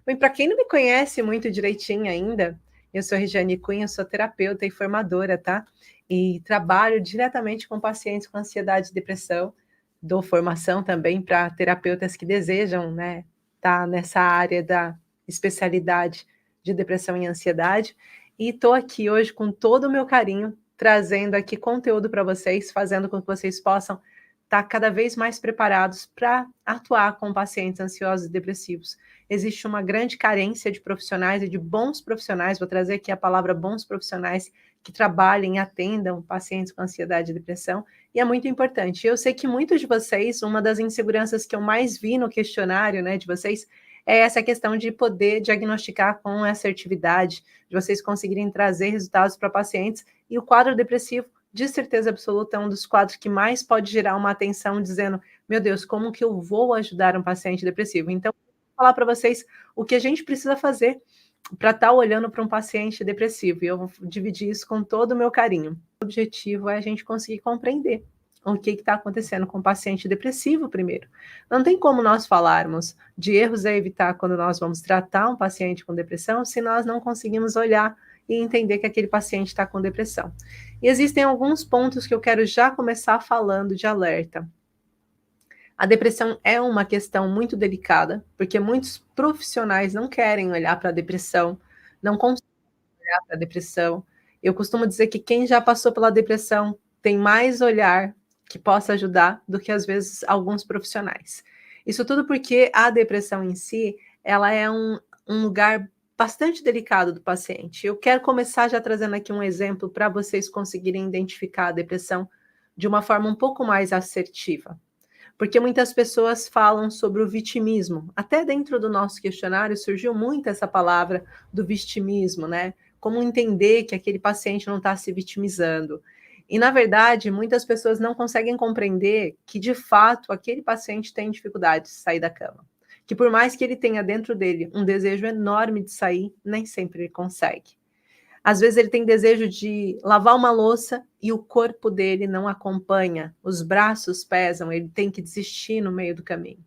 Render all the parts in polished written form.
Bem, para quem não me conhece muito direitinho ainda, eu sou Regiane Cunha, eu sou terapeuta e formadora, tá? E trabalho diretamente com pacientes com ansiedade e depressão. Dou formação também para terapeutas que desejam, né, tá nessa área da especialidade de depressão e ansiedade. E estou aqui hoje com todo o meu carinho, trazendo aqui conteúdo para vocês, fazendo com que vocês possam estar cada vez mais preparados para atuar com pacientes ansiosos e depressivos. Existe uma grande carência de profissionais e de bons profissionais, vou trazer aqui a palavra bons profissionais, que trabalhem e atendam pacientes com ansiedade e depressão, e é muito importante. Eu sei que muitos de vocês, uma das inseguranças que eu mais vi no questionário, né, de vocês, é essa questão de poder diagnosticar com assertividade, de vocês conseguirem trazer resultados para pacientes, e o quadro depressivo, de certeza absoluta, é um dos quadros que mais pode gerar uma atenção dizendo, meu Deus, como que eu vou ajudar um paciente depressivo? Então, falar para vocês o que a gente precisa fazer para estar olhando para um paciente depressivo. E eu vou dividir isso com todo o meu carinho. O objetivo é a gente conseguir compreender o que está acontecendo com o paciente depressivo primeiro. Não tem como nós falarmos de erros a evitar quando nós vamos tratar um paciente com depressão se nós não conseguimos olhar e entender que aquele paciente está com depressão. E existem alguns pontos que eu quero já começar falando de alerta. A depressão é uma questão muito delicada, porque muitos profissionais não querem olhar para a depressão, não conseguem olhar para a depressão. Eu costumo dizer que quem já passou pela depressão tem mais olhar que possa ajudar do que, às vezes, alguns profissionais. Isso tudo porque a depressão em si, ela é um lugar bastante delicado do paciente. Eu quero começar já trazendo aqui um exemplo para vocês conseguirem identificar a depressão de uma forma um pouco mais assertiva. Porque muitas pessoas falam sobre o vitimismo. Até dentro do nosso questionário surgiu muito essa palavra do vitimismo, né? Como entender que aquele paciente não está se vitimizando. E, na verdade, muitas pessoas não conseguem compreender que, de fato, aquele paciente tem dificuldade de sair da cama. Que por mais que ele tenha dentro dele um desejo enorme de sair, nem sempre ele consegue. Às vezes ele tem desejo de lavar uma louça e o corpo dele não acompanha, os braços pesam, ele tem que desistir no meio do caminho.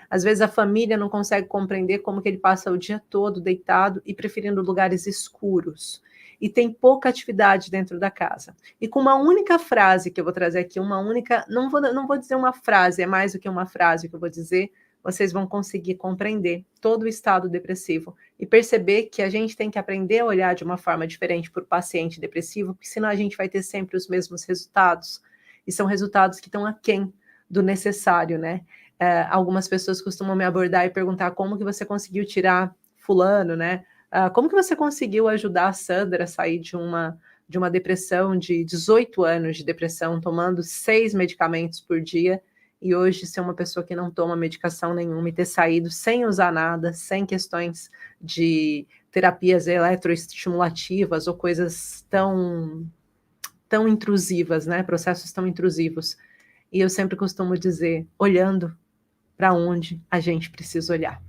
Às vezes a família não consegue compreender como que ele passa o dia todo deitado e preferindo lugares escuros. E tem pouca atividade dentro da casa. E com uma única frase que eu vou trazer aqui, não vou dizer uma frase, é mais do que uma frase que eu vou dizer, vocês vão conseguir compreender todo o estado depressivo e perceber que a gente tem que aprender a olhar de uma forma diferente para o paciente depressivo, porque senão a gente vai ter sempre os mesmos resultados, e são resultados que estão aquém do necessário, né? Algumas pessoas costumam me abordar e perguntar como que você conseguiu tirar fulano, né? Como que você conseguiu ajudar a Sandra a sair de uma depressão de 18 anos de depressão, tomando 6 medicamentos por dia, e hoje ser uma pessoa que não toma medicação nenhuma e ter saído sem usar nada, sem questões de terapias eletroestimulativas ou coisas tão intrusivas, né? Processos tão intrusivos. E eu sempre costumo dizer, olhando para onde a gente precisa olhar.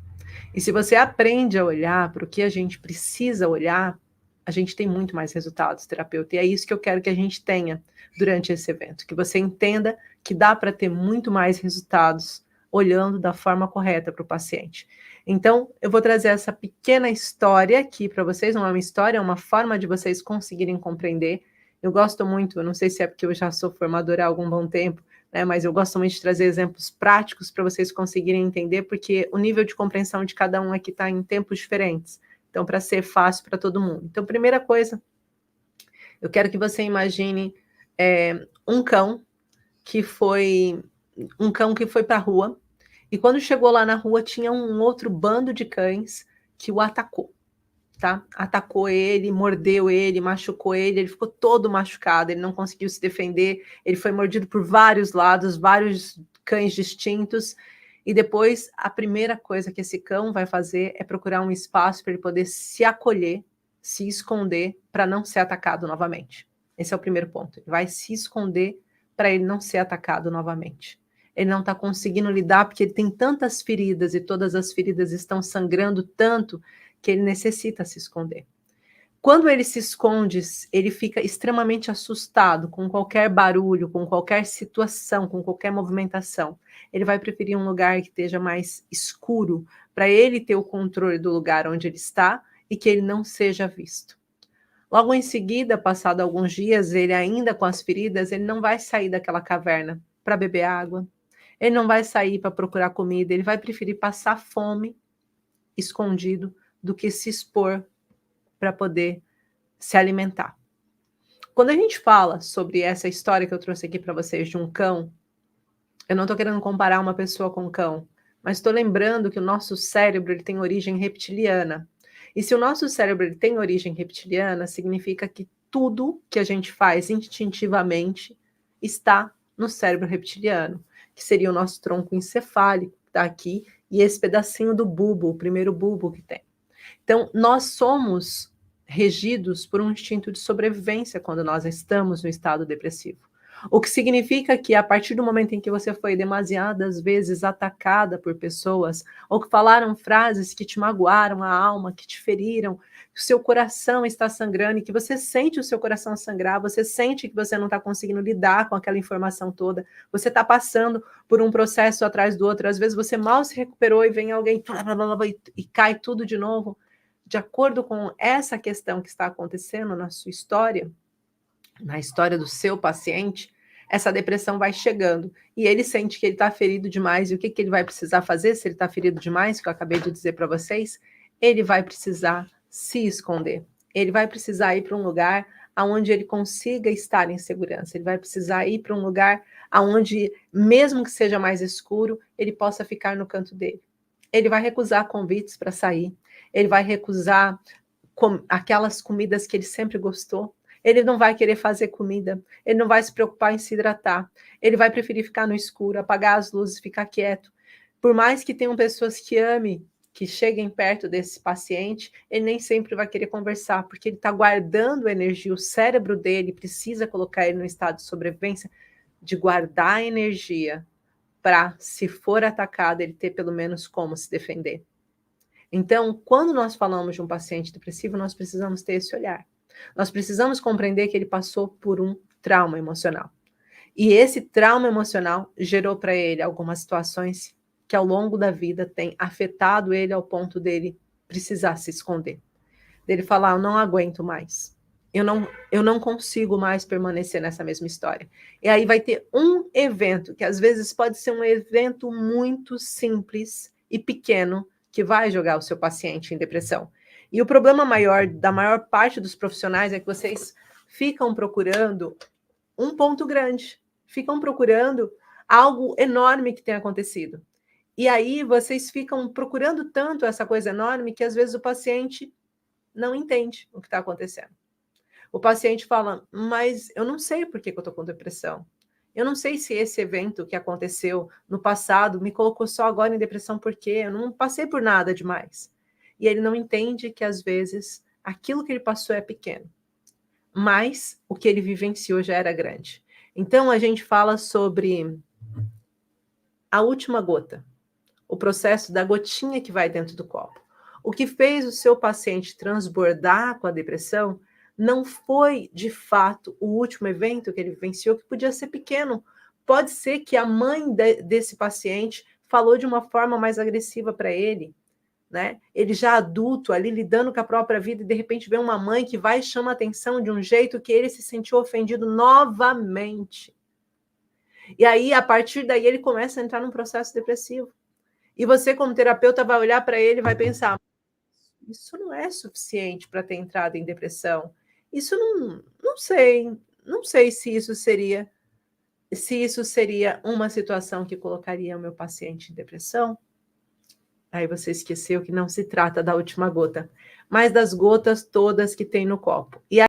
E se você aprende a olhar para o que a gente precisa olhar, a gente tem muito mais resultados, terapeuta. E é isso que eu quero que a gente tenha durante esse evento, que você entenda que dá para ter muito mais resultados olhando da forma correta para o paciente. Então, eu vou trazer essa pequena história aqui para vocês, não é uma história, é uma forma de vocês conseguirem compreender. Eu gosto muito, eu não sei se é porque eu já sou formadora há algum bom tempo, né, mas eu gosto muito de trazer exemplos práticos para vocês conseguirem entender, porque o nível de compreensão de cada um aqui está em tempos diferentes. Então, para ser fácil para todo mundo. Então, primeira coisa, eu quero que você imagine um cão que foi para a rua, e quando chegou lá na rua, tinha um outro bando de cães que o atacou, tá? Atacou ele, mordeu ele, machucou ele ficou todo machucado, ele não conseguiu se defender, ele foi mordido por vários lados, vários cães distintos, e depois a primeira coisa que esse cão vai fazer é procurar um espaço para ele poder se acolher, se esconder, para não ser atacado novamente. Esse é o primeiro ponto, ele vai se esconder para ele não ser atacado novamente. Ele não está conseguindo lidar porque ele tem tantas feridas e todas as feridas estão sangrando tanto que ele necessita se esconder. Quando ele se esconde, ele fica extremamente assustado com qualquer barulho, com qualquer situação, com qualquer movimentação. Ele vai preferir um lugar que esteja mais escuro para ele ter o controle do lugar onde ele está e que ele não seja visto. Logo em seguida, passado alguns dias, ele ainda com as feridas, ele não vai sair daquela caverna para beber água, ele não vai sair para procurar comida, ele vai preferir passar fome escondido do que se expor para poder se alimentar. Quando a gente fala sobre essa história que eu trouxe aqui para vocês de um cão, eu não estou querendo comparar uma pessoa com um cão, mas estou lembrando que o nosso cérebro ele tem origem reptiliana. E se o nosso cérebro ele tem origem reptiliana, significa que tudo que a gente faz instintivamente está no cérebro reptiliano, que seria o nosso tronco encefálico, que está aqui, e esse pedacinho do bulbo, o primeiro bulbo que tem. Então, nós somos regidos por um instinto de sobrevivência quando nós estamos no estado depressivo. O que significa que a partir do momento em que você foi demasiadas vezes atacada por pessoas, ou que falaram frases que te magoaram a alma, que te feriram, que o seu coração está sangrando e que você sente o seu coração sangrar, você sente que você não está conseguindo lidar com aquela informação toda, você está passando por um processo atrás do outro, às vezes você mal se recuperou e vem alguém e cai tudo de novo. De acordo com essa questão que está acontecendo na sua história, na história do seu paciente, essa depressão vai chegando e ele sente que ele está ferido demais. E o que ele vai precisar fazer se ele está ferido demais, que eu acabei de dizer para vocês? Ele vai precisar se esconder. Ele vai precisar ir para um lugar onde ele consiga estar em segurança. Ele vai precisar ir para um lugar onde, mesmo que seja mais escuro, ele possa ficar no canto dele. Ele vai recusar convites para sair. Ele vai recusar aquelas comidas que ele sempre gostou. Ele não vai querer fazer comida, ele não vai se preocupar em se hidratar, ele vai preferir ficar no escuro, apagar as luzes, ficar quieto. Por mais que tenham pessoas que amem, que cheguem perto desse paciente, ele nem sempre vai querer conversar, porque ele está guardando energia, o cérebro dele precisa colocar ele no estado de sobrevivência, de guardar energia para, se for atacado, ele ter pelo menos como se defender. Então, quando nós falamos de um paciente depressivo, nós precisamos ter esse olhar. Nós precisamos compreender que ele passou por um trauma emocional. E esse trauma emocional gerou para ele algumas situações que ao longo da vida têm afetado ele ao ponto dele precisar se esconder. Dele falar, eu não aguento mais. Eu não consigo mais permanecer nessa mesma história. E aí vai ter um evento, que às vezes pode ser um evento muito simples e pequeno, que vai jogar o seu paciente em depressão. E o problema maior da maior parte dos profissionais é que vocês ficam procurando um ponto grande, ficam procurando algo enorme que tenha acontecido. E aí vocês ficam procurando tanto essa coisa enorme que às vezes o paciente não entende o que está acontecendo. O paciente fala, mas eu não sei por que eu estou com depressão. Eu não sei se esse evento que aconteceu no passado me colocou só agora em depressão porque eu não passei por nada demais. E ele não entende que, às vezes, aquilo que ele passou é pequeno, mas o que ele vivenciou já era grande. Então, a gente fala sobre a última gota, o processo da gotinha que vai dentro do copo. O que fez o seu paciente transbordar com a depressão não foi, de fato, o último evento que ele vivenciou, que podia ser pequeno. Pode ser que a mãe desse paciente falou de uma forma mais agressiva para ele, né? Ele já adulto, ali lidando com a própria vida, e de repente vê uma mãe que vai e chama a atenção de um jeito que ele se sentiu ofendido novamente. E aí, a partir daí, ele começa a entrar num processo depressivo. E você, como terapeuta, vai olhar para ele e vai pensar, isso não é suficiente para ter entrado em depressão. Isso não sei se isso seria uma situação que colocaria o meu paciente em depressão. Aí você esqueceu que não se trata da última gota, mas das gotas todas que tem no copo. E